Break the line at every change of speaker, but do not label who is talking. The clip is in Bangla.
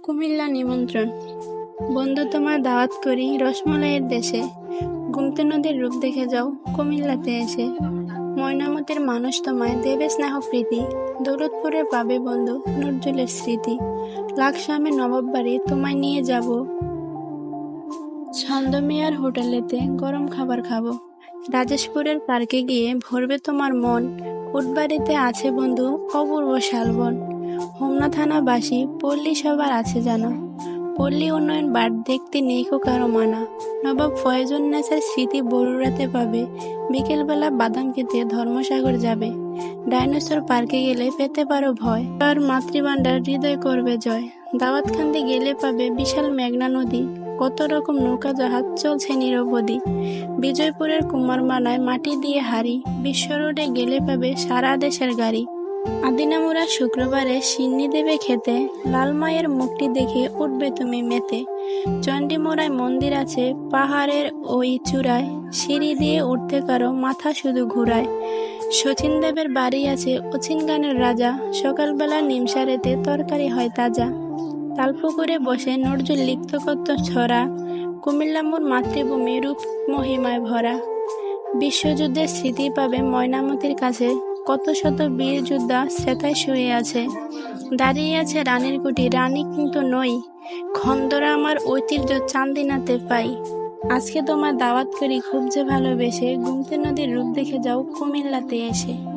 কুমিল্লা নিমন্ত্রণ। বন্ধু, তোমার দাওয়াত করি রসমলাইয়ের দেশে। গুমতি নদীর রূপ দেখে যাও কুমিল্লাতে এসে। ময়নামতির মানুষ তোমায় দেবে স্নেহ প্রীতি। দৌলতপুরে পাবে বন্ধু নজরুলের স্মৃতি। লাকসামের নবাব বাড়ি তোমায় নিয়ে যাব। ছন্দমিয়ার হোটেলেতে গরম খাবার খাবো। রাজেশপুরের পার্কে গিয়ে ভরবে তোমার মন। কোটবাড়িতে আছে বন্ধু অপূর্ব শালবন। হোমনা থানাবাসী পল্লী সবার আছে জানা। পল্লী উন্নয়ন বার্ড দেখতে নেই কো কারো মানা। নবাব ফয়েজুন্নেছার স্মৃতি বড়ুরাতে পাবে। বিকেলবেলা বাদাম খেতে ধর্মসাগর যাবে। ডাইনোসর পার্কে গেলে পেতে পারো ভয়। আর মাতৃভাণ্ডার হৃদয় করবে জয়। দাওয়াতখান্দি গেলে পাবে বিশাল মেঘনা নদী। কত রকম নৌকা জাহাজ চলছে নিরবধি। বিজয়পুরের কুমারমালায় মাটি দিয়ে হাড়ি। বিশ্ব রোডে গেলে পাবে সারা দেশের গাড়ি। আদিনামুরা শুক্রবারে সিন্নি দেবে খেতে। লাল মায়ের মুখটি দেখে উঠবে তুমি মেতে। চণ্ডীমোড়ায় মন্দির আছে পাহাড়ের ওই চূড়ায়। সিঁড়ি দিয়ে উঠতে কারো মাথা শুধু ঘুরায়। শচীন দেবের বাড়ি আছে অচিন গানের রাজা। সকালবেলা নিমসারেতে তরকারি হয় তাজা। তালপুকুরে বসে নজরুল লিপ্ত কত ছড়া। কুমিল্লা মোর মাতৃভূমি রূপ মহিমায় ভরা। বিশ্বযুদ্ধের স্মৃতি পাবে ময়নামতির কাছে। কত শত বীর যোদ্ধা শ্রেতায় শুয়ে আছে। দাঁড়িয়ে আছে রানীর কুটি, রানী কিন্তু নই। খন্দরা আমার ঐতিহ্য চান্দিনাতে পাই। আজকে তোমার দাওয়াত করি খুব যে ভালোবেসে। গুমতি নদীর রূপ দেখে যাও কুমিল্লাতে এসে।